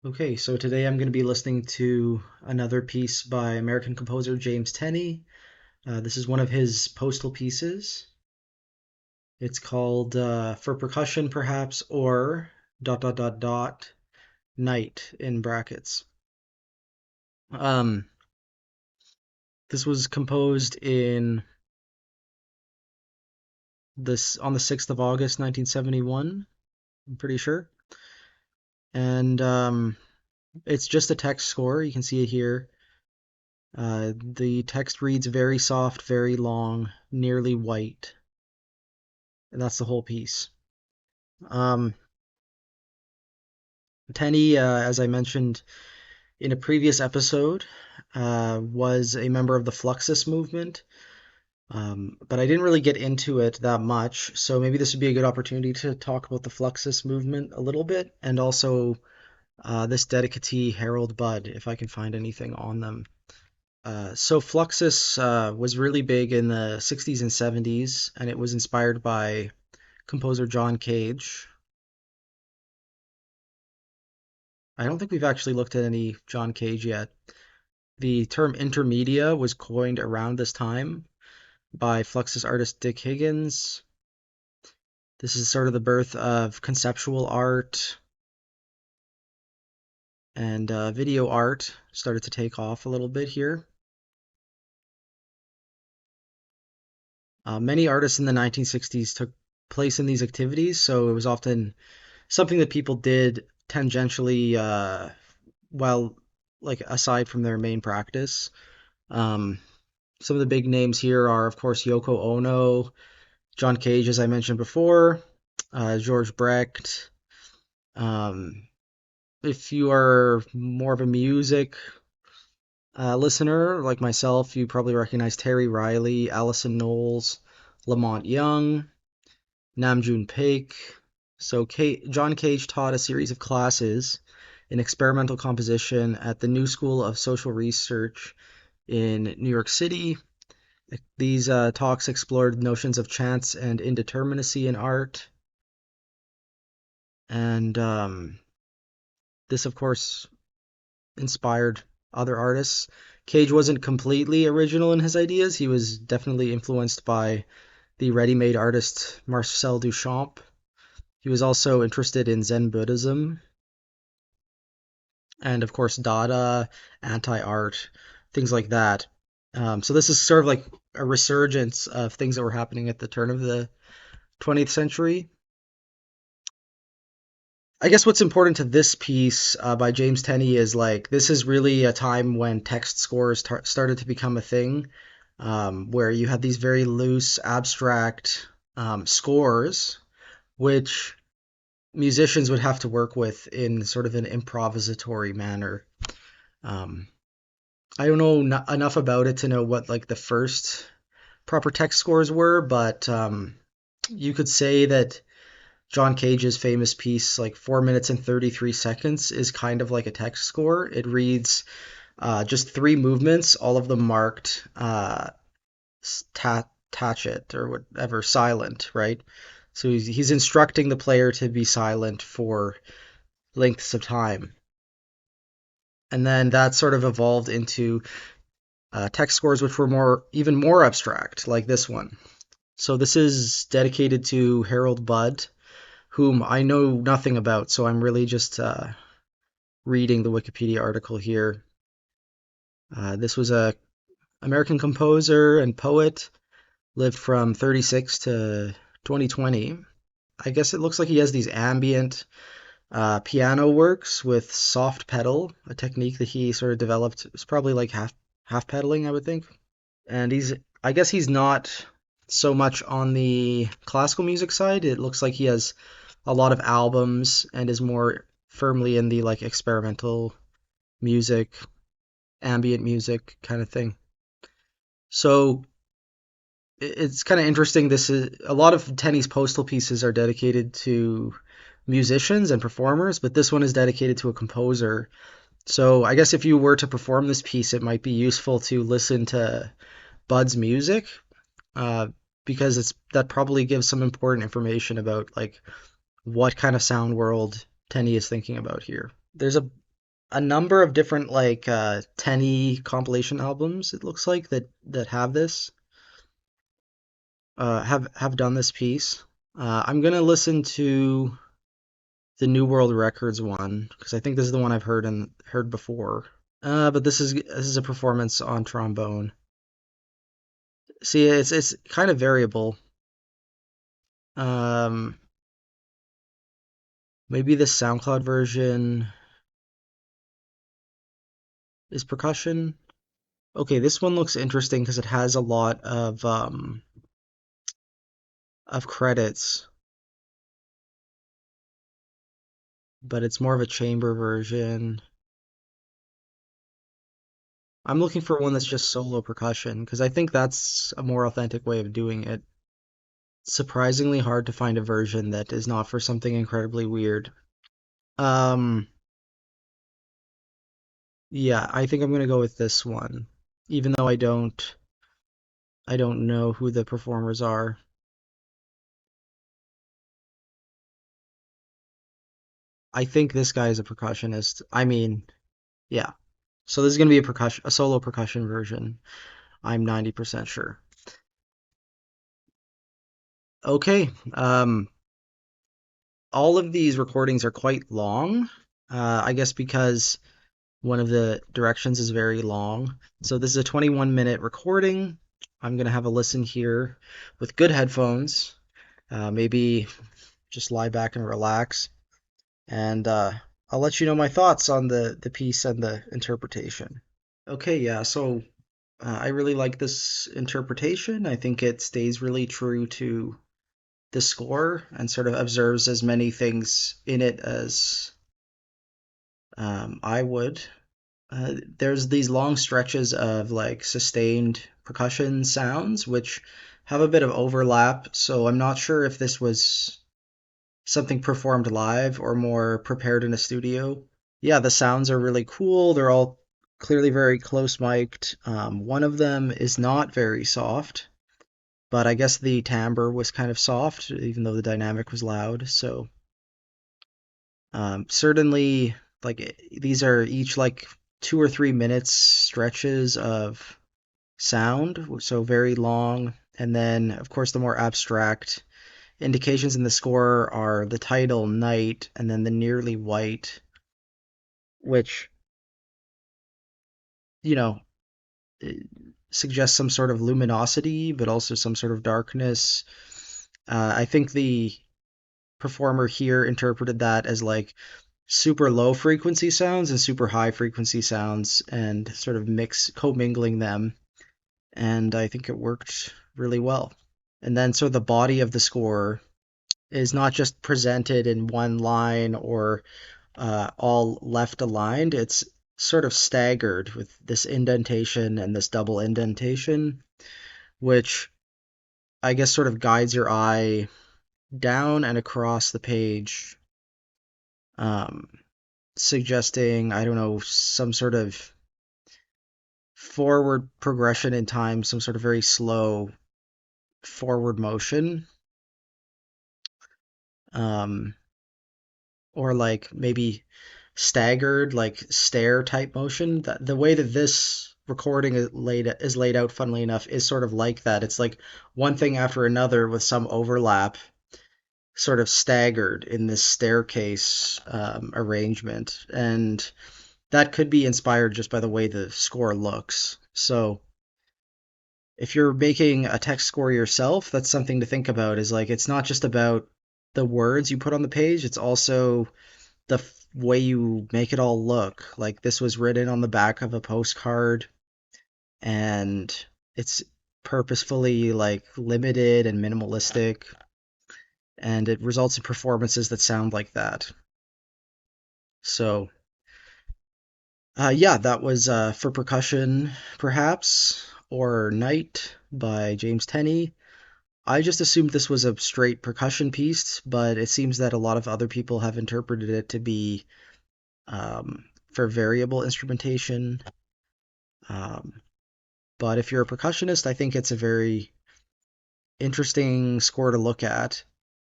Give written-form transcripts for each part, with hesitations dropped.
Okay, so today I'm going to be listening to another piece by American composer James Tenney. This is one of his postal pieces. It's called For Percussion Perhaps or dot dot dot dot Night in brackets. Um, this was composed in this on the 6th of August 1971, I'm pretty sure. And it's just a text score. You can see it here. The text reads very soft, very long, nearly white. And that's the whole piece. Um, Tenney, as I mentioned in a previous episode, was a member of the Fluxus movement, but I didn't really get into it that much. So maybe this would be a good opportunity to talk about the Fluxus movement a little bit, and also this dedicatee Harold Budd, if I can find anything on them. So Fluxus was really big in the 60s and 70s, and it was inspired by composer John Cage. I don't think we've actually looked at any John Cage yet. The term intermedia was coined around this time by Fluxus artist Dick Higgins. This is sort of the birth of conceptual art, and video art started to take off a little bit here. Many artists in the 1960s took place in these activities, so it was often something that people did tangentially while, like, aside from their main practice. Um, some of the big names here are, of course, Yoko Ono, John Cage, as I mentioned before, George Brecht. Um, if you are more of a music listener like myself, you probably recognize Terry Riley, Allison Knowles, Lamont Young, Namjoon Paik. So John Cage taught a series of classes in experimental composition at the New School of Social Research in New York City. These talks explored notions of chance and indeterminacy in art. And this, of course, inspired other artists. Cage wasn't completely original in his ideas. He was definitely influenced by the ready-made artist Marcel Duchamp. He was also interested in Zen Buddhism and, of course, Dada, anti-art, things like that. So this is sort of like a resurgence of things that were happening at the turn of the 20th century. I guess what's important to this piece by James Tenney is, like, this is really a time when text scores started to become a thing, where you had these very loose, abstract scores, which musicians would have to work with in sort of an improvisatory manner. Um, I don't know enough about it to know what, like, the first proper text scores were, but you could say that John Cage's famous piece, like 4 minutes and 33 seconds, is kind of like a text score. It reads just three movements, all of them marked tacit or whatever, silent, right? So he's instructing the player to be silent for lengths of time. And then that sort of evolved into text scores which were even more abstract, like this one. So this is dedicated to Harold Budd, whom I know nothing about, so I'm really just reading the Wikipedia article here. This was a American composer and poet, lived from 36 to 2020. I guess it looks like he has these ambient piano works with soft pedal, a technique that he sort of developed. It's probably like half pedaling, I would think. And I guess he's not so much on the classical music side. It looks like he has a lot of albums and is more firmly in the, like, experimental music, ambient music kind of thing. So it's kind of interesting. This is a lot of Tenney's postal pieces are dedicated to musicians and performers, but this one is dedicated to a composer. So I guess if you were to perform this piece, it might be useful to listen to Bud's music, uh, because that probably gives some important information about, like, what kind of sound world Tenney is thinking about here. There's a number of different like Tenney compilation albums. It looks like that have this have done this piece. I'm gonna listen to the New World Records one because I think this is the one I've heard before. But this is a performance on trombone. See, it's kind of variable. Um, Maybe the SoundCloud version is percussion. Okay, this one looks interesting because it has a lot of credits, but it's more of a chamber version. I'm looking for one that's just solo percussion because I think that's a more authentic way of doing it. Surprisingly hard to find a version that is not for something incredibly weird. Um, yeah, I think I'm gonna go with this one, even though I don't know who the performers are. I think this guy is a percussionist. I mean, yeah. So this is gonna be a solo percussion version. I'm 90% sure. Okay. All of these recordings are quite long. I guess because one of the directions is very long. So this is a 21-minute recording. I'm gonna have a listen here with good headphones. Maybe just lie back and relax, and I'll let you know my thoughts on the piece and the interpretation. Okay, yeah. So I really like this interpretation. I think it stays really true to the score and sort of observes as many things in it as I would. There's these long stretches of like sustained percussion sounds, which have a bit of overlap. So I'm not sure if this was something performed live or more prepared in a studio. Yeah, the sounds are really cool. They're all clearly very close mic'd. One of them is not very soft, but I guess the timbre was kind of soft, even though the dynamic was loud. So certainly, like these are each like 2 or 3 minutes stretches of sound, so very long. And then, of course, the more abstract indications in the score are the title "Night" and then the "Nearly White," which you know suggests some sort of luminosity, but also some sort of darkness. I think the performer here interpreted that as like super low frequency sounds and super high frequency sounds and sort of commingling them. And I think it worked really well. And then so the body of the score is not just presented in one line or all left aligned. It's sort of staggered with this indentation and this double indentation, which I guess sort of guides your eye down and across the page, um, suggesting, I don't know, some sort of forward progression in time, some sort of very slow forward motion, um, or like maybe staggered, like stair type motion. The way that this recording is laid out, funnily enough, is sort of like that. It's like one thing after another with some overlap, sort of staggered in this staircase arrangement, and that could be inspired just by the way the score looks. So if you're making a text score yourself, that's something to think about. Is like it's not just about the words you put on the page; it's also the way you make it all look. Like this was written on the back of a postcard, and it's purposefully like limited and minimalistic, and it results in performances that sound like that. So, yeah, that was for Percussion Perhaps or Night by James Tenney. I just assumed this was a straight percussion piece, but it seems that a lot of other people have interpreted it to be for variable instrumentation. Um, but if you're a percussionist, I think it's a very interesting score to look at.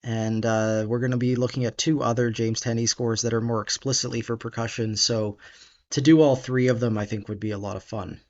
And we're going to be looking at two other James Tenney scores that are more explicitly for percussion. So to do all three of them, I think would be a lot of fun.